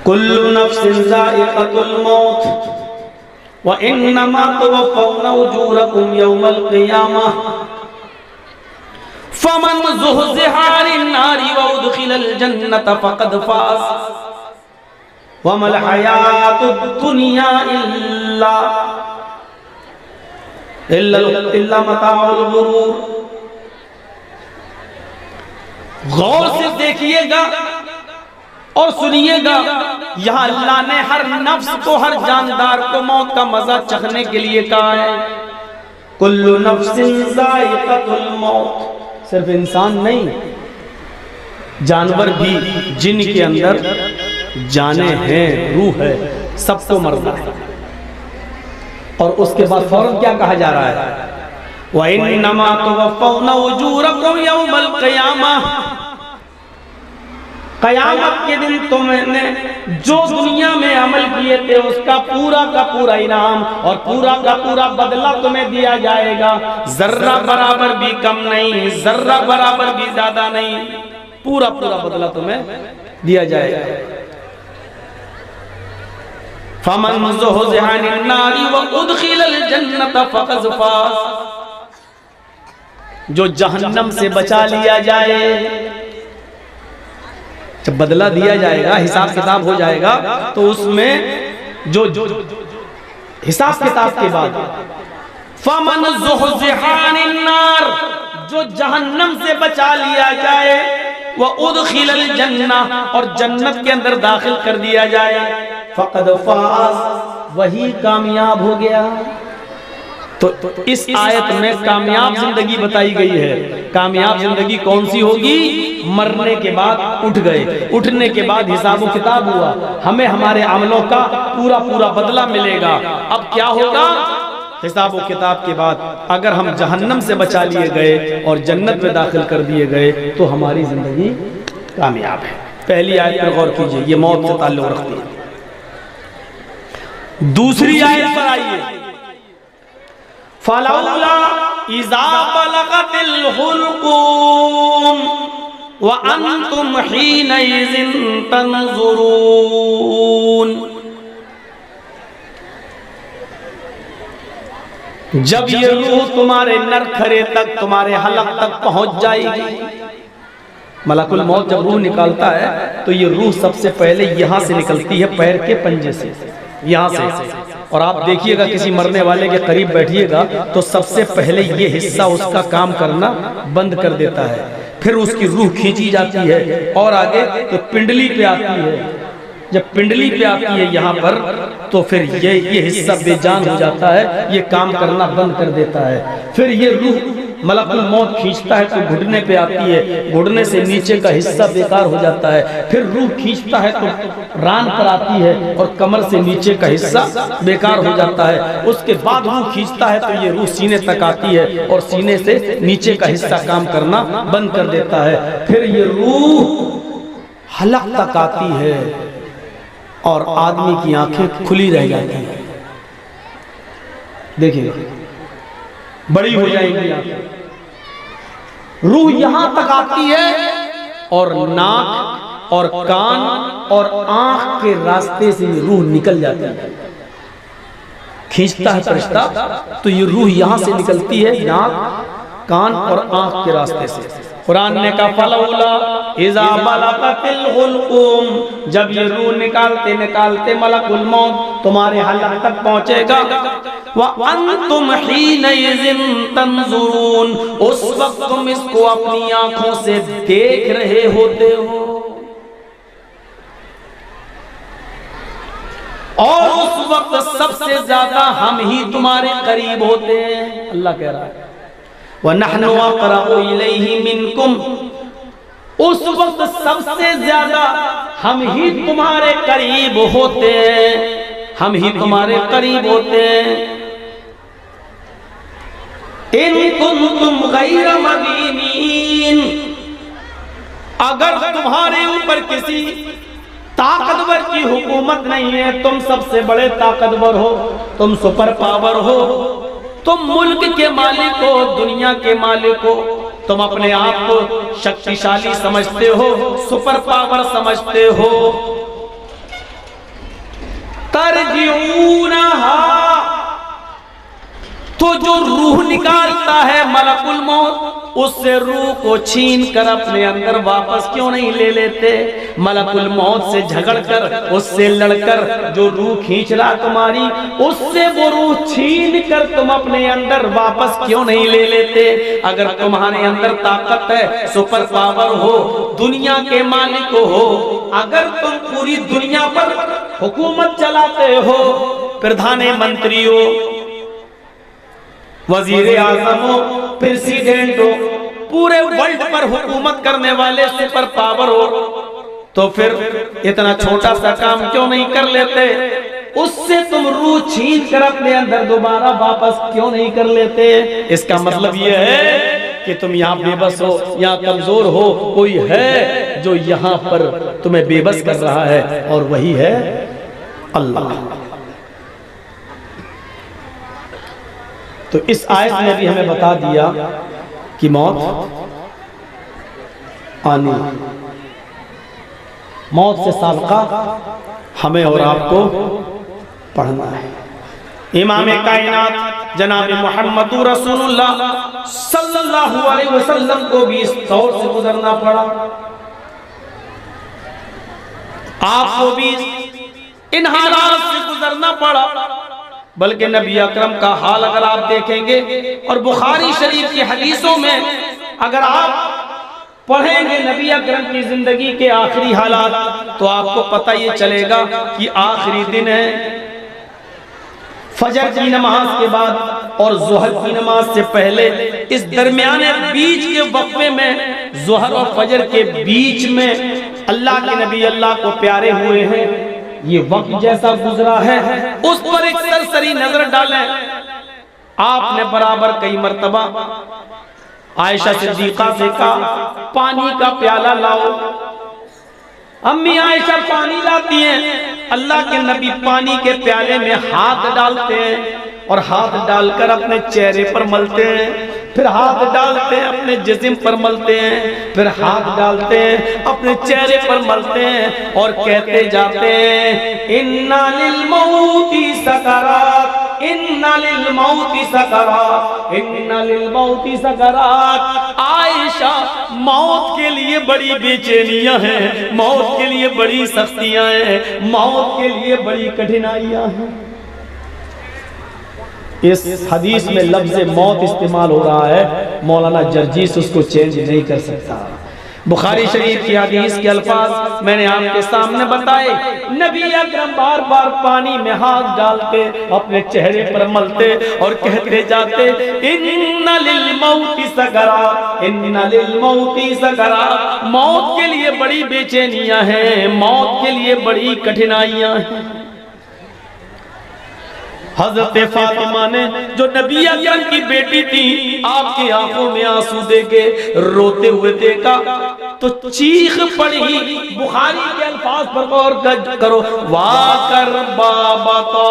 कुल्लु नफ्सिन ज़ाइक़तुल मौत व इन्नमा तुवफ़्फ़ौना उजूरकुम यौमल क़ियामह फमन ज़ुहज़िहा अनिन-नारि व उदख़िलल जन्नत फ़क़द फ़ाज़ वमल हयातुद दुनिया इल्ला मताउल गुरूर। गौर से देखिएगा और सुनिएगा, यहाँ अल्लाह ने हर नफ्स को, हर जानदार को मौत का मजा चखने के लिए कहा है। कुल्लु नफ्सिन ज़ाइक़तुल मौत। सिर्फ इंसान नहीं, जानवर भी, जिन के अंदर जाने हैं, रूह है, सबको मरना है। और उसके बाद फौरन क्या कहा जा रहा है? व इन्नमा तुवफ़्फ़ौना उजूरकुम यौमल क़ियामह। क़यामत के दिन तुमने जो दुनिया में अमल किए थे उसका पूरा का पूरा इनाम और पूरा का पूरा बदला तुम्हें दिया जाएगा। जर्रा बराबर भी कम नहीं, जर्रा बराबर भी ज्यादा नहीं, पूरा पूरा बदला तुम्हें दिया जाएगा। फमन ज़ुहज़िहा अनिन-नारि व उदख़िलल जन्नत फ़क़द फ़ाज़। जो जहन्नम से बचा लिया जाए, जब बदला दिया जाएगा, हिसाब किताब हो जाएगा, तो उसमें जो हिसाब किताब के बाद फमन ज़ुहज़िहा अनिन-नार, जो जहन्नम से बचा लिया जाए, व उदख़िलल जन्नह, और जन्नत के अंदर दाखिल कर दिया जाए, फ़क़द फ़ाज़, वही कामयाब हो गया। तो इस आयत में कामयाब जिंदगी बताई गई है। कामयाब जिंदगी कौन सी होगी? मरने के बाद उठ गए, उठने के बाद हिसाब किताब हुआ, हमें हमारे अमलों का पूरा पूरा बदला मिलेगा। अब क्या होगा? हिसाब किताब के बाद अगर हम जहन्नम से बचा लिए गए और जन्नत में दाखिल कर दिए गए तो हमारी जिंदगी कामयाब है। पहली आयत पर गौर कीजिए, ये मौत से ताल्लुक रखती है। दूसरी आयत पर आइए, फलौला इज़ा बलगतिल हुल्क़ूम व अंतुम हीनइज़िन तंज़ुरून। जब ये रूह तुम्हारे नरखरे तक, तुम्हारे हलक तक पहुंच जाएगी। मलकुल मौत जब रूह निकालता है तो ये रूह सबसे पहले यहां से निकलती है, पैर के पंजे से, यहां से। और आप देखिएगा, किसी मरने वाले के करीब बैठिएगा तो सबसे पहले ये हिस्सा उसका काम करना बंद कर देता है, फिर उसकी रूह खींची जाती है और आगे तो पिंडली पे आती है। जब पिंडली पे आती है यहाँ पर, तो फिर ये हिस्सा बेजान हो जाता है, ये काम करना बंद कर देता है। फिर ये रूह मलकुल मौत खींचता है तो घुटने पे आती है, घुटने से नीचे का हिस्सा बेकार हो जाता है। फिर रूह खींचता है तो रान पर आती है और कमर से नीचे का हिस्सा बेकार हो जाता है। उसके बाद रूह खींचता है तो ये रूह सीने तक आती है और सीने से नीचे का हिस्सा काम करना बंद कर देता है। फिर ये रूह हलक तक आती है और आदमी की आंखें खुली रह जाती हैं। देखिए, बड़ी हो जाएगी आंखें। रूह यहां तक आती है और नाक और कान और आंख के रास्ते से रूह निकल जाती है। खींचता है फरिश्ता तो ये रूह यहां से निकलती है, नाक, कान और आंख के रास्ते से। कुरान ने कहा फलौला इज़ा बलगतिल हुल्क़ूम, जब ये रूह निकालते निकालते मलकुल मौत तुम्हारे हलक तक पहुंचेगा, व अंतुम हीनइज़िन तंज़ुरून, उस वक्त तुम इसको अपनी आंखों से देख रहे होते हो और उस वक्त सबसे ज्यादा हम ही तुम्हारे करीब होते हैं। अल्लाह कह रहा है वनहनु अक़रबु इलैहि मिनकुम, उस वक्त सबसे ज्यादा हम ही तुम्हारे करीब होते हैं, हम ही तुम्हारे करीब होते हैं। इन कुंतुम गैर मदीनीन, अगर तुम्हारे ऊपर किसी ताकतवर की हुकूमत नहीं है, तुम सबसे बड़े ताकतवर हो, तुम सुपर पावर हो, तुम मुल्क के मालिक हो, दुनिया के मालिक हो, तुम अपने आप को शक्तिशाली समझते हो, सुपर पावर समझते हो, निकालता है मलकुल मौत, उससे रूह को छीन कर अपने अंदर वापस क्यों नहीं ले लेते? मलकुल मौत से झगड़ कर, उससे लड़कर जो रूह खींच रहा तुम्हारी, उससे वो रूह छीन कर तुम अपने अंदर वापस क्यों नहीं ले लेते? अगर तुम्हारे अंदर ताकत है, सुपर पावर हो, दुनिया के मालिक हो, अगर तुम पूरी दुनिया पर हुकूमत चलाते हो, प्रधानमंत्री हो, वजीर आजम हो, प्रेसिडेंट हो, पूरे वर्ल्ड पर हुकूमत करने वाले सुपर पावर हो, तो फिर इतना छोटा सा काम क्यों नहीं कर लेते? उससे तुम रूह छीन कर अपने अंदर दोबारा वापस क्यों नहीं कर लेते? इसका मतलब यह है कि तुम यहाँ बेबस हो, यहाँ कमजोर हो, कोई है जो यहाँ पर तुम्हें बेबस कर रहा है, और वही है अल्लाह। तो इस आयत में भी हमें बता दिया कि मौत आनी, मौत से साबका हमें और आपको पढ़ना है। इमाम कायनात जनाब मोहम्मद रसूलुल्लाह सल्लल्लाहु अलैहि वसल्लम को भी इस दौर से गुजरना पड़ा, आपको भी इन हालात से गुजरना पड़ा। बल्कि नबी अकरम का हाल अगर आप देखेंगे और बुखारी शरीफ की हदीसों में अगर आप पढ़ेंगे नबी अकरम की जिंदगी के आखिरी हालात, तो आपको पता ये चलेगा कि आखिरी दिन है, फजर की नमाज के बाद और जोहर की नमाज से पहले, इस दरमियाने बीच के वक्फे में, जोहर और फजर के बीच में अल्लाह के नबी अल्लाह को प्यारे हुए हैं। ये वक्त जैसा गुजरा है उस पर एक सरसरी नजर डालें। आपने बराबर कई मर्तबा आयशा सिद्दीका से कहा, पानी का प्याला लाओ। अम्मी आयशा पानी लाती हैं, अल्लाह के नबी पानी के प्याले में हाथ डालते हैं और हाथ डालकर अपने चेहरे पर मलते हैं, फिर हाथ डालते हैं अपने जिस्म पर मलते हैं, फिर हाथ डालते हैं अपने चेहरे पर मलते हैं और कहते जाते हैं, इन्ना लिल मौती सकरात, इन्ना लिल मौती सकरात, इन्ना लिल मौती सकरात। आयशा, मौत के लिए बड़ी बेचैनियां हैं, मौत के लिए बड़ी सख्तियां हैं, मौत के लिए बड़ी कठिनाइयां हैं। इस हदीस में लफ्ज़ मौत इस्तेमाल हो रहा है, मौलाना जर्जीस उसको चेंज नहीं कर सकता। बुखारी शरीफ की हदीस के अल्फाज मैंने आपके सामने बताए। नबी अकरम बार बार पानी में हाथ डालते, अपने चेहरे पर मलते और कहते जाते, इन्ना लिल मौती सकरात, इन्ना लिल मौती सकरात। मौत के लिए बड़ी बेचैनियां हैं, मौत के लिए बड़ी कठिनाइयां हैं। हजरत फातिमा ने जो नबी अकरम की बेटी थी, आपकी आंखों में आंसू देके रोते हुए देखा तो चीख पड़ी। बुखारी के अल्फाज पर गौर करो, वाह कर बाबा तो,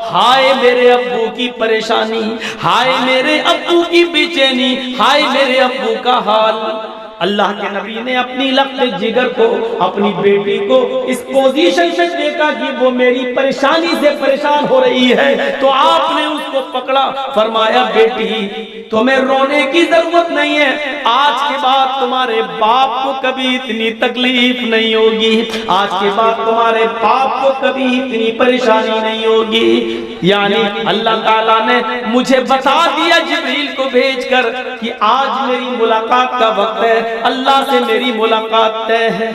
हाय मेरे अब्बू की परेशानी, हाय मेरे अब्बू की बेचैनी, हाय मेरे अब्बू का हाल। अल्लाह के नबी ने अपनी लफ्ज़ जिगर को, अपनी बेटी को इस पोजीशन में देखा कि वो मेरी परेशानी से परेशान हो रही है, तो आपने उसको पकड़ा, फरमाया बेटी तुम्हें रोने की जरूरत नहीं है, आज के बाद तुम्हारे बाप को कभी इतनी तकलीफ नहीं होगी, आज के बाद तुम्हारे बाप को कभी इतनी परेशानी नहीं होगी। यानी अल्लाह ताला ने मुझे बता दिया जिब्रील को भेजकर कि आज मेरी मुलाकात का वक्त है, अल्लाह से मेरी मुलाकात तय है।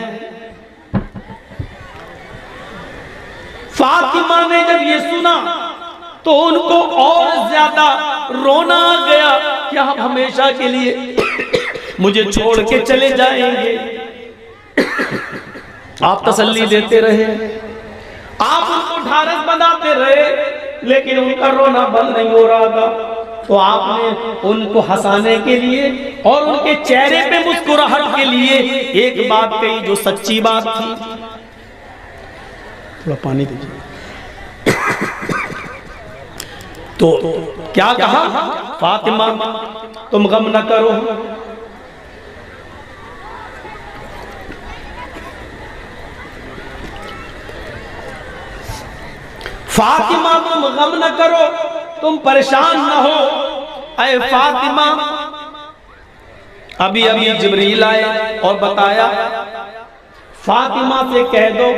फातिमा ने जब ये सुना तो उनको और ज्यादा रोना आ गया कि आप हमेशा के लिए मुझे छोड़ के चले जाएंगे। आप तसल्ली देते रहे, आप उनको ढारस बनाते रहे, लेकिन उनका रोना बंद नहीं हो रहा था। तो आपने उनको हंसाने के लिए और उनके चेहरे पे मुस्कुराहट के लिए एक बात कही जो सच्ची बात थी। थोड़ा पानी दीजिए। तो क्या कहा, फातिमा तुम गम न करो, फातिमा तुम गम न करो, तुम परेशान न हो, ऐ फातिमा, अभी अभी जिब्रील आए और बताया फातिमा से कह दो,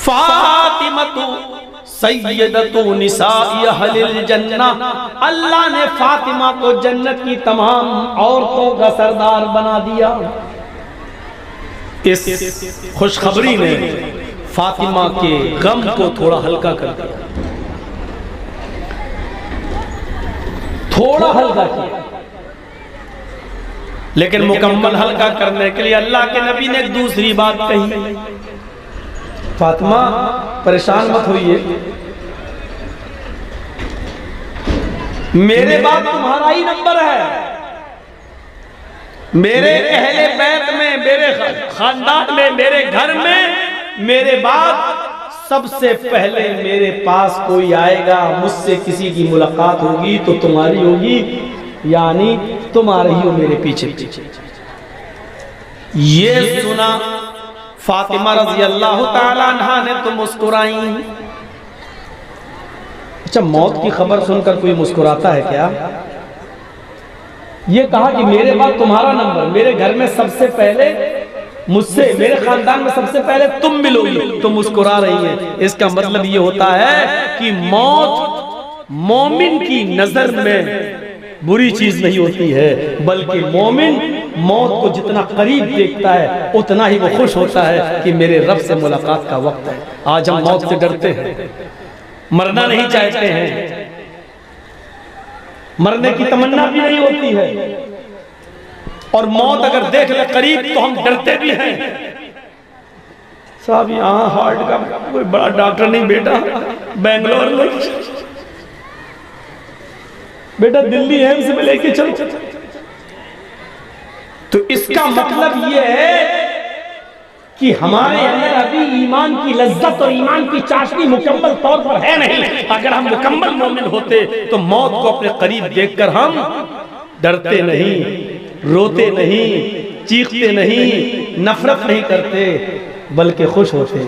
फातिमा तू सय्यदतु निसाई अहलिल जन्नह, अल्लाह ने फातिमा को जन्नत की तमाम औरतों का सरदार बना दिया। इस खुशखबरी ने फातिमा के गम को थोड़ा हल्का कर दिया, थोड़ा हल्का किया। लेकिन मुकम्मल हल्का करने के लिए अल्लाह के नबी ने एक दूसरी बात कही, फातिमा परेशान मत होइए, मेरे बाद तुम्हारा ही नंबर है। मेरे अहले बैत में, मेरे खानदान में, मेरे घर में मेरे बाद सबसे पहले मेरे पास कोई आएगा, मुझसे किसी की मुलाकात होगी तो तुम्हारी होगी, यानी तुम आ रही हो मेरे पीछे पीछे। ये सुना फातिमा रजी अल्लाह ताला अन्हा ने तो मुस्कुराई। अच्छा, मौत की खबर सुनकर कोई मुस्कुराता है क्या? ये कहा कि मेरे बाद तुम्हारा नंबर, मेरे घर में सबसे पहले मुझसे, मेरे खानदान में सबसे पहले तुम मिलोगी, तो मुस्कुरा रही है। इसका मतलब ये होता है कि मौत मोमिन की नजर में बुरी चीज नहीं होती है, बल्कि मोमिन मौत को जितना करीब देखता है उतना ही वो खुश होता है कि मेरे रब से मुलाकात का वक्त है। आज हम मौत से डरते हैं, मरना नहीं चाहते हैं, मरने की तमन्ना भी नहीं होती है, और मौत अगर देख ले करीब तो हम डरते भी हैं। साहब यहाँ हार्ट का कोई बड़ा डॉक्टर नहीं बेटा, बेंगलोर में, बेटा दिल्ली एम्स में लेके चलो। तो इसका मतलब यह है कि हमारे अंदर अभी ईमान की लज्जत और ईमान की चाशनी मुकम्मल तौर पर है नहीं। अगर हम मुकम्मल मोमिन होते तो मौत को अपने करीब देखकर हम डरते नहीं, रोते नहीं, चीखते नहीं, नफरत नहीं करते, बल्कि खुश होते।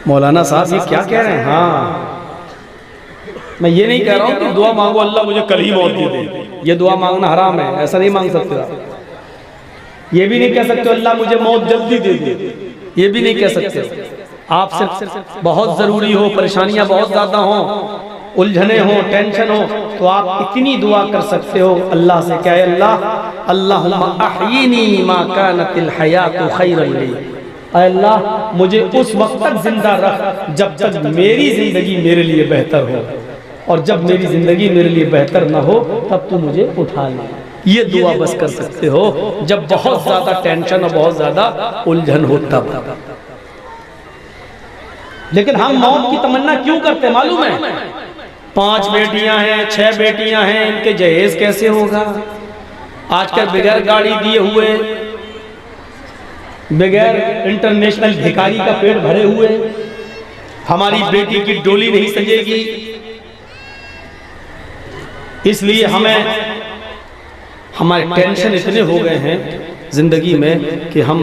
मौलाना साहब ये क्या कह रहे हैं? हाँ, मैं ये नहीं कह रहा हूं कि दुआ मांगो अल्लाह मुझे कल ही मौत दे दे, ये दुआ मांगना हराम है, ऐसा नहीं मांग सकते आप। ये भी नहीं कह सकते अल्लाह मुझे मौत जल्दी दे दे, ये भी नहीं कह सकते। आपसे बहुत जरूरी हो, परेशानियां बहुत ज्यादा हो, उलझने हो, टेंशन हो, तो आप इतनी दुआ कर सकते हो अल्लाह से, क्या है अल्लाह, अल्लाहुम्मा अहयिनी मा कानतिल हयातु खैरन ली, अल्लाह मुझे उस वक्त तक जिंदा रख जब तक मेरी जिंदगी मेरे लिए बेहतर हो, और जब मेरी जिंदगी मेरे लिए बेहतर ना हो तब तू मुझे उठा ले। ये दुआ बस कर सकते हो जब बहुत ज्यादा टेंशन और बहुत ज्यादा उलझन हो तब। लेकिन हम मौत की तमन्ना क्यों करते मालूम है? 5 बेटियां हैं, 6 बेटियां हैं, इनके जहेज कैसे होगा? आजकल बगैर गाड़ी दिए हुए, बगैर इंटरनेशनल भिखारी का पेट भरे हुए हमारी बेटी की डोली नहीं सजेगी। इसलिए हमारे टेंशन इतने हो गए हैं जिंदगी में कि हम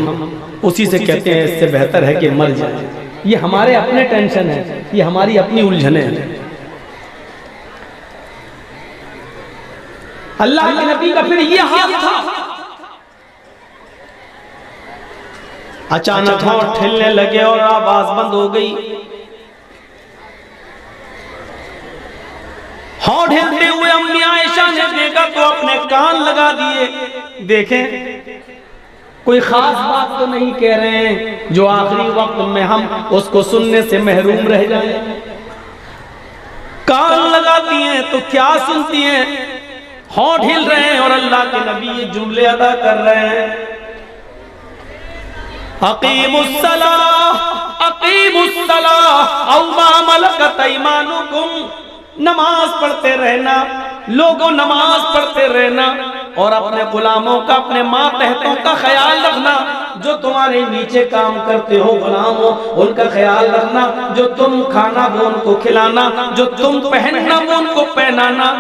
उसी से कहते हैं इससे बेहतर है कि मर जाए। ये हमारे अपने टेंशन है, ये हमारी अपनी उलझने हैं। अल्लाह के नबी का फिर ये हाल था, अचानक होंठ ठिलने लगे और आवाज बंद हो गई। होंठ हिलते हुए अम्मी आयशा ने देखा तो अपने कान लगा दिए, देखें कोई खास बात तो नहीं कह रहे हैं जो आखिरी वक्त में हम उसको सुनने से महरूम रह जाए। कान लगाती हैं तो क्या सुनती हैं? होंठ हिल रहे हैं और अल्लाह के नबी ये जुमले अदा कर रहे हैं, अकीमुस्सलाह अकीमुस्सलाह औ मा मलकत ऐमानुकुम, नमाज पढ़ते रहना, लोगों नमाज पढ़ते रहना, और अपने गुलामों का, अपने मातहतों का ख्याल रखना। जो तुम्हारे नीचे काम करते हो गुलाम हो, उनका ख्याल रखना। जो तुम खाना वो उनको खिलाना, जो तुम पहनना वो उनको पहनाना।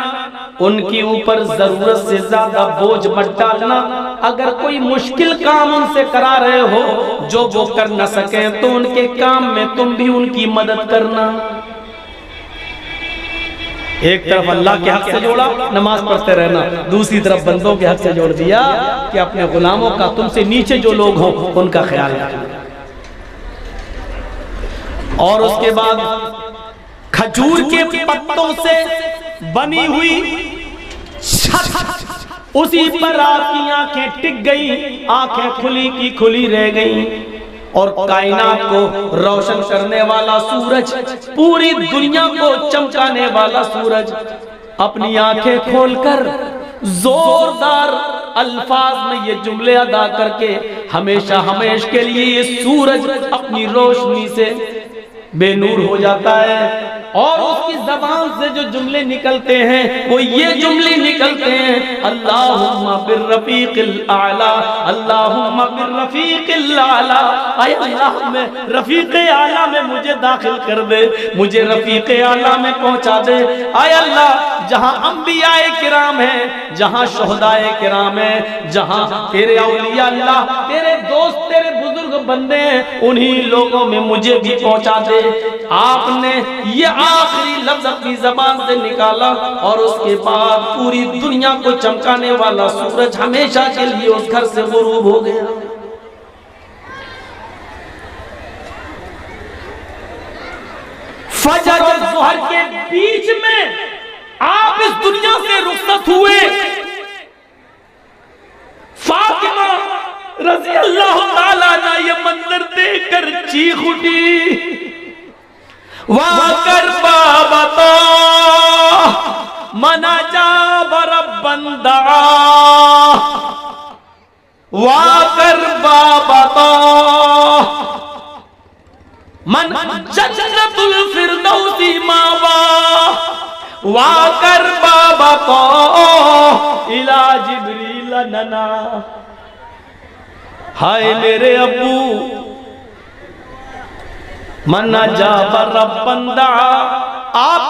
उनके ऊपर जरूरत से ज्यादा बोझ मत डालना। अगर कोई मुश्किल काम उनसे करा रहे हो जो वो कर न सके तो उनके काम में तुम भी उनकी मदद करना। एक तरफ अल्लाह के हक से जोड़ा, नमाज पढ़ते रहना, दूसरी तरफ बंदों के हक से जोड़ दिया कि अपने गुलामों का, तुमसे नीचे जो लोग हों उनका ख्याल रखना। और उसके बाद खजूर के पत्तों से बनी हुई छत, उसी पर आपकी आंखें टिक गई, आंखें खुली की खुली रह गई। और कायनात को रोशन करने वाला सूरज, पूरी दुनिया को चमकाने वाला सूरज अपनी आंखें खोलकर जोरदार अल्फाज में ये जुमले अदा करके हमेशा हमेशा के लिए ये सूरज अपनी रोशनी से बेनूर हो जाता है। और उसकी जबान से जो जुमले निकलते हैं वो ये जुमले निकलते हैं, अल्लाहुम्मा बिर्रफीक़िल आला, अल्लाहुम्मा बिर्रफीक़िल आला। आए अल्लाह में रफीक़े आला में मुझे दाखिल कर दे, मुझे रफीक़े आला में पहुंचा दे। आए अल्लाह, जहां अंबियाए किराम हैं, जहां शुहदाए किराम हैं, जहां तेरे औलिया अल्लाह, तेरे दोस्त, तेरे बुजुर्ग बंदे हैं, उन्हीं लोगों में मुझे भी पहुंचा दे। आपने ये आखिरी लफ्ज अपनी जबान से निकाला और उसके बाद पूरी दुनिया को चमकाने वाला सूरज हमेशा के लिए उस घर से गुरूब हो गया। फजर और ज़ुहर के बीच में आप इस दुनिया से रुखसत हुए। फातिमा रज़ी अल्लाह ताला अन्हा ये मंजर देखकर चीख उठी, वाकर बाबा तो मना जा बरबंदा, वाकर बाबा तो मन जन्नतुल फिरदौसी मावा, वाकर बाबा तो इला जिब्रील नना। हाय मेरे अब्बू मना जा बरबंदा, आप